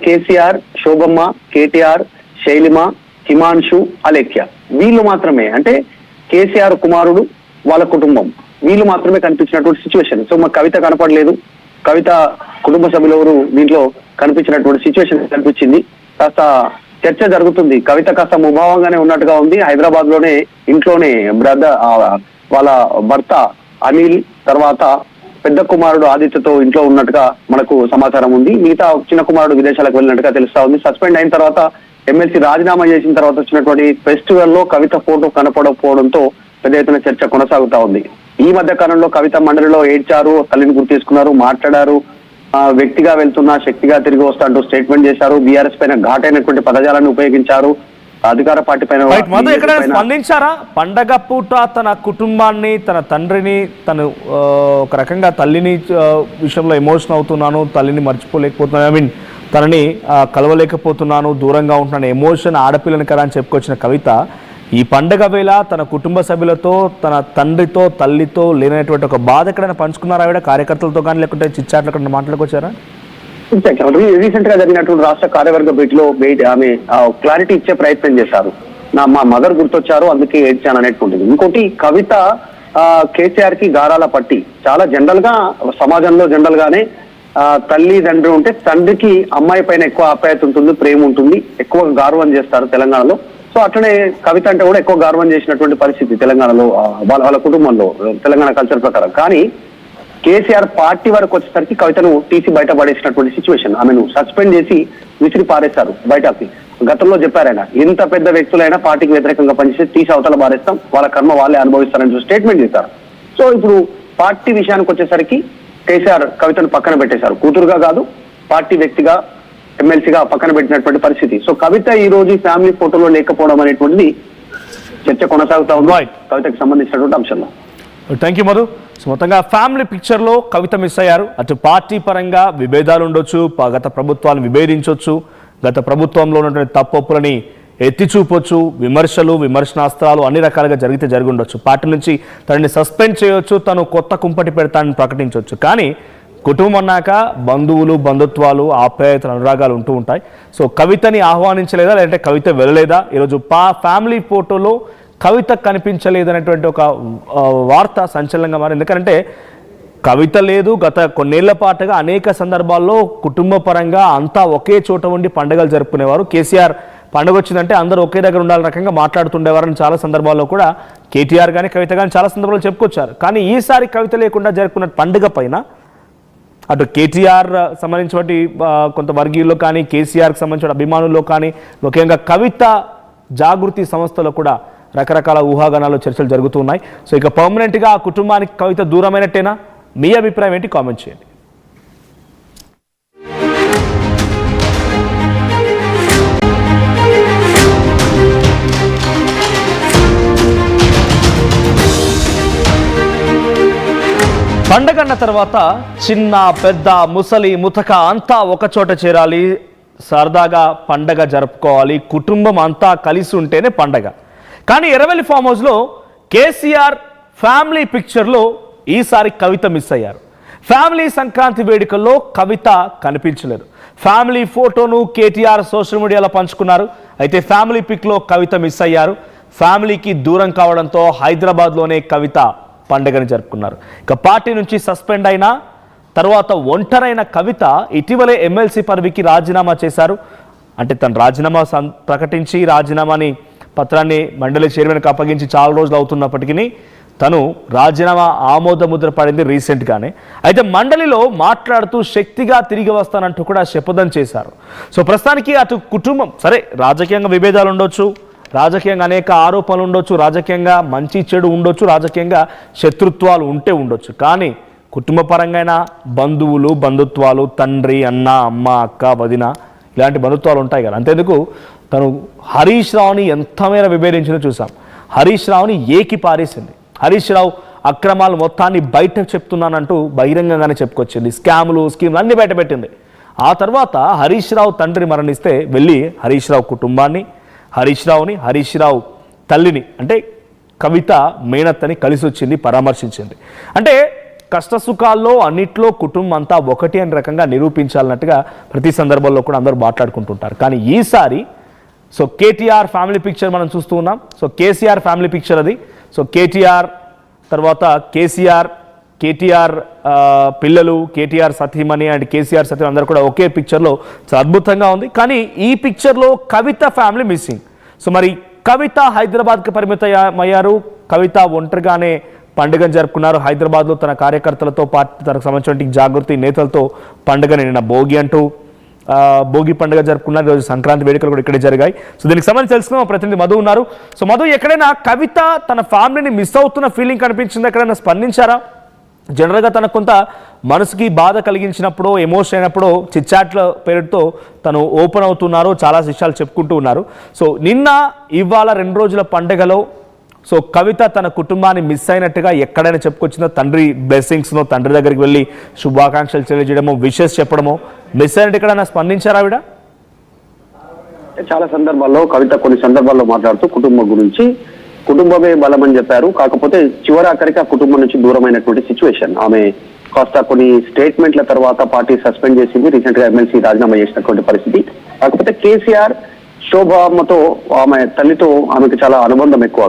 కేసీఆర్, శోభమ్మ, కేటీఆర్, శైలిమ, హిమాంశు, అలేఖ్య వీళ్ళు మాత్రమే, అంటే కేసీఆర్ కుమారుడు వాళ్ళ కుటుంబం వీళ్ళు మాత్రమే కనిపించినటువంటి సిచ్యువేషన్. సో మాకు కవిత కనపడలేదు, కవిత కుటుంబ సభ్యులు ఎవరు దీంట్లో కనిపించినటువంటి సిచ్యువేషన్ కనిపించింది. కాస్త చర్చ జరుగుతుంది. కవిత కాస్త ముభావంగానే ఉన్నట్టుగా ఉంది. హైదరాబాద్ లోనే ఇంట్లోనే వాళ్ళ భర్త అనిల్, తర్వాత పెద్ద కుమారుడు ఆదిత్యతో ఇంట్లో ఉన్నట్టుగా మనకు సమాచారం ఉంది. మిగతా చిన్న కుమారుడు విదేశాలకు వెళ్ళినట్టుగా తెలుస్తా ఉంది. సస్పెండ్ అయిన తర్వాత ఎమ్మెల్సీ రాజీనామా చేసిన తర్వాత వచ్చినటువంటి ఫెస్టివల్ లో కవిత ఫోటో కనపడకపోవడంతో పెద్ద ఎత్తున చర్చ కొనసాగుతా ఉంది. ఈ మధ్య కాలంలో కవిత మండలిలో ఏడ్చారు, తల్లిని గుర్తు చేసుకున్నారు, మాట్లాడారు. వ్యక్తిగా వెళ్తున్నా శక్తిగా తిరిగి వస్తా అంటూ స్టేట్మెంట్ చేశారు. బీఆర్ఎస్ పైన ఘాటైనటువంటి పదజాలను ఉపయోగించారు. అధికార పార్టీ పైన స్పందించారా? పండగ పూట తన కుటుంబాన్ని, తన తండ్రిని, తను ఒక రకంగా తల్లిని విషయంలో ఎమోషన్ అవుతున్నాను, తల్లిని మర్చిపోలేకపోతున్నాను, ఐ మీన్ తనని కలవలేకపోతున్నాను, దూరంగా ఉంటున్నాను, ఎమోషన్ ఆడపిల్లని కదా అని చెప్పుకొచ్చిన కవిత ఈ పండగ వేళ తన కుటుంబ సభ్యులతో, తన తండ్రితో, తల్లితో లేనటువంటి ఒక బాధ ఎక్కడైనా పంచుకున్నారా ఆవిడ? కార్యకర్తలతో కానీ లేకుంటే చిచ్చాట్లు ఎక్కడ మాట్లాడుకొచ్చారా? రీసెంట్ గా జరిగినటువంటి రాష్ట్ర కార్యవర్గ భేటీలో ఆమె క్లారిటీ ఇచ్చే ప్రయత్నం చేశారు. మా మదర్ గుర్తొచ్చారు అందుకే ఏడ్చాను అనేటువంటిది. ఇంకోటి కవిత కేసీఆర్ కి గారాల పట్టి చాలా జనరల్ గా సమాజంలో జనరల్ గానే తల్లి తండ్రి ఉంటే తండ్రికి అమ్మాయి పైన ఎక్కువ ఆప్యాయత ఉంటుంది, ప్రేమ ఉంటుంది, ఎక్కువ గౌరవం చేస్తారు తెలంగాణలో. సో అట్లనే కవిత అంటే కూడా ఎక్కువ గౌరవం చేసినటువంటి పరిస్థితి తెలంగాణలో వాళ్ళ కుటుంబంలో తెలంగాణ కల్చర్ ప్రకారం. కానీ కేసీఆర్ పార్టీ వరకు వచ్చేసరికి కవితను తీసి బయట పడేసినటువంటి సిచ్యువేషన్. ఆమెను సస్పెండ్ చేసి విసిరి పారేస్తారు బయటకి. గతంలో చెప్పారు ఆయన, ఎంత పెద్ద వ్యక్తులైనా పార్టీకి వ్యతిరేకంగా పనిచేసి తీసి అవతల పారేస్తాం, వాళ్ళ కర్మ వాళ్ళే అనుభవిస్తారని స్టేట్మెంట్ చేశారు. సో ఇప్పుడు పార్టీ విషయానికి వచ్చేసరికి కేసీఆర్ కవితను పక్కన పెట్టేశారు. కూతురుగా కాదు, పార్టీ వ్యక్తిగా, ఎమ్మెల్సీగా పక్కన పెట్టినటువంటి పరిస్థితి. సో కవిత ఈ రోజు ఫ్యామిలీ ఫోటోలో లేకపోవడం అనేటువంటిది చర్చ కొనసాగుతా ఉంది కవితకు సంబంధించినటువంటి అంశంలో. Thank you Madhu. సో మొత్తంగా ఫ్యామిలీ పిక్చర్లో కవిత మిస్ అయ్యారు. అటు పార్టీ పరంగా విభేదాలు ఉండొచ్చు, గత ప్రభుత్వాలను విభేదించవచ్చు, గత ప్రభుత్వంలో ఉన్నటువంటి తప్పొప్పులని ఎత్తి చూపొచ్చు, విమర్శలు, విమర్శనాస్త్రాలు అన్ని రకాలుగా జరిగి ఉండొచ్చు. పార్టీ నుంచి తనని సస్పెండ్ చేయొచ్చు, తను కొత్త కుంపటి పెడతానని ప్రకటించవచ్చు. కానీ కుటుంబం అన్నాక బంధువులు, బంధుత్వాలు, ఆప్యాయతలు, అనురాగాలు ఉంటూ ఉంటాయి. సో కవితని ఆహ్వానించలేదా, లేదంటే కవిత వెళ్ళలేదా? ఈరోజు ఫ్యామిలీ ఫోటోలో కవిత కనిపించలేదనేటువంటి ఒక వార్త సంచలనంగా మారింది. ఎందుకంటే కవిత లేదు. గత కొన్నేళ్ల పాటుగా అనేక సందర్భాల్లో కుటుంబ పరంగా అంతా ఒకే చోట ఉండి పండుగలు జరుపుకునేవారు. కేసీఆర్ పండుగ వచ్చిందంటే అందరూ ఒకే దగ్గర ఉండాలని రకంగా మాట్లాడుతుండేవారని చాలా సందర్భాల్లో కూడా కేటీఆర్ కానీ కవిత కానీ చాలా సందర్భాల్లో చెప్పుకొచ్చారు. కానీ ఈసారి కవిత లేకుండా జరుపుకున్న పండుగ పైన అటు కేటీఆర్ సంబంధించినటువంటి కొంత వర్గీయుల్లో కానీ, కేసీఆర్కి సంబంధించిన అభిమానుల్లో కానీ, ముఖ్యంగా కవిత జాగృతి సంస్థలో కూడా రకరకాల ఊహాగానాలు, చర్చలు జరుగుతున్నాయి. సో ఇక పర్మనెంట్గా ఆ కుటుంబానికి కవిత దూరమైనట్టేనా? మీ అభిప్రాయం ఏంటి? కామెంట్ చేయండి. పండగన్న తర్వాత చిన్న పెద్ద ముసలి ముతక అంతా ఒకచోట చేరాలి, సరదాగా పండగ జరుపుకోవాలి, కుటుంబం అంతా కలిసి ఉంటేనే పండగ. కానీ ఎర్రవెల్లి ఫామ్ హౌస్లో కేసీఆర్ ఫ్యామిలీ పిక్చర్లో ఈసారి కవిత మిస్ అయ్యారు. ఫ్యామిలీ సంక్రాంతి వేడుకల్లో కవిత కనిపించలేదు. ఫ్యామిలీ ఫోటోను కేటీఆర్ సోషల్ మీడియాలో పంచుకున్నారు. అయితే ఫ్యామిలీ పిక్లో కవిత మిస్ అయ్యారు. ఫ్యామిలీకి దూరం కావడంతో హైదరాబాద్లోనే కవిత పండుగని జరుపుకున్నారు. ఇక పార్టీ నుంచి సస్పెండ్ అయిన తర్వాత ఒంటరైన కవిత ఇటీవలే ఎమ్మెల్సీ పదవికి రాజీనామా చేశారు. అంటే తను రాజీనామా ప్రకటించి రాజీనామాని పత్రాన్ని మండలి చైర్మన్కి అప్పగించి చాలా రోజులు అవుతున్నప్పటికీ తను రాజీనామా ఆమోద ముద్ర పడింది రీసెంట్గానే. అయితే మండలిలో మాట్లాడుతూ శక్తిగా తిరిగి వస్తానంటూ కూడా శపథం చేశారు. సో ప్రస్తుతానికి అటు కుటుంబం సరే, రాజకీయంగా విభేదాలు ఉండొచ్చు, రాజకీయంగా అనేక ఆరోపణలు ఉండొచ్చు, రాజకీయంగా మంచి చెడు ఉండొచ్చు, రాజకీయంగా శత్రుత్వాలు ఉండొచ్చు. కానీ కుటుంబ పరంగా బంధువులు, బంధుత్వాలు, తండ్రి, అన్న, అమ్మ, అక్క, వదిన ఇలాంటి బంధుత్వాలు ఉంటాయి కదా. అంతేందుకు తను హరీష్ రావుని ఎంత మేర విభేదించిందో చూసాం. హరీష్ రావుని ఏకి పారేసింది. హరీష్ రావు అక్రమాలు మొత్తాన్ని బయట చెప్తున్నానంటూ బహిరంగంగానే చెప్పుకొచ్చింది. స్కాములు, స్కీములు అన్ని బయట పెట్టింది. ఆ తర్వాత హరీష్ రావు తండ్రి మరణిస్తే వెళ్ళి హరీష్ రావు కుటుంబాన్ని, హరీష్ రావుని, హరీష్ రావు తల్లిని అంటే కవిత మేనత్తని కలిసి వచ్చింది, పరామర్శించింది. అంటే కష్ట సుఖాల్లో అన్నిట్లో కుటుంబం అంతా ఒకటి అని రకంగా నిరూపించాలన్నట్టుగా ప్రతి సందర్భంలో కూడా అందరూ మాట్లాడుకుంటుంటారు. కానీ ఈసారి సో కేటీఆర్ ఫ్యామిలీ పిక్చర్ మనం చూస్తూ ఉన్నాం. సో కేసీఆర్ ఫ్యామిలీ పిక్చర్ అది. సో కేటీఆర్ తర్వాత కేటీఆర్ పిల్లలు, కేటీఆర్ సతీమణి అండ్ కేసీఆర్ సతీమణి అందరూ కూడా ఒకే పిక్చర్లో చాలా అద్భుతంగా ఉంది. కానీ ఈ పిక్చర్లో కవిత ఫ్యామిలీ మిస్సింగ్. సో మరి కవిత హైదరాబాద్కి పరిమితమయ్యారు. కవిత ఒంటరిగానే పండుగను జరుపుకున్నారు. హైదరాబాద్లో తన కార్యకర్తలతో పాటు తనకు సంబంధించిన జాగృతి నేతలతో పండుగని నిన్న భోగి పండుగ జరుపుకున్నారు. ఈరోజు సంక్రాంతి వేడుకలు కూడా ఇక్కడే జరిగాయి. సో దీనికి సంబంధించి తెలుసుకున్న మా ప్రతినిధి మధు ఉన్నారు. సో మధు, ఎక్కడైనా కవిత తన ఫ్యామిలీని మిస్ అవుతున్న ఫీలింగ్ కనిపించింది? ఎక్కడైనా స్పందించారా? జనరల్గా తనకు కొంత మనసుకి బాధ కలిగించినప్పుడు, ఎమోషన్ అయినప్పుడు చిట్చాట్ల పేరుతో తను ఓపెన్ అవుతున్నారు, చాలా విషయాలు చెప్పుకుంటూ ఉన్నారు. సో నిన్న ఇవాళ 2 రోజుల పండుగలో సో కవిత తన కుటుంబాన్ని మిస్ అయినట్టుగా ఎక్కడైనా చెప్పుకొచ్చిందో? తండ్రి బ్లెస్సింగ్స్నో, తండ్రి దగ్గరికి వెళ్ళి శుభాకాంక్షలు తెలియజేయడమో, విషెస్ చెప్పడమో, మిస్ అయినట్టు ఎక్కడైనా స్పందించారా ఆవిడ? చాలా సందర్భాల్లో కవిత కొన్ని సందర్భాల్లో మాట్లాడుతూ కుటుంబం గురించి, కుటుంబమే బలమని చెప్పారు. కాకపోతే చివరి ఆఖరికి ఆ కుటుంబం నుంచి దూరమైనటువంటి సిచ్యువేషన్. ఆమె కాస్త కొన్ని స్టేట్మెంట్ల తర్వాత పార్టీ సస్పెండ్ చేసింది. రీసెంట్ గా ఎమ్మెల్సీ రాజీనామా చేసినటువంటి పరిస్థితి. కాకపోతే కేసీఆర్ శోభ అమ్మతో, ఆమె తల్లితో ఆమెకు చాలా అనుబంధం ఎక్కువ.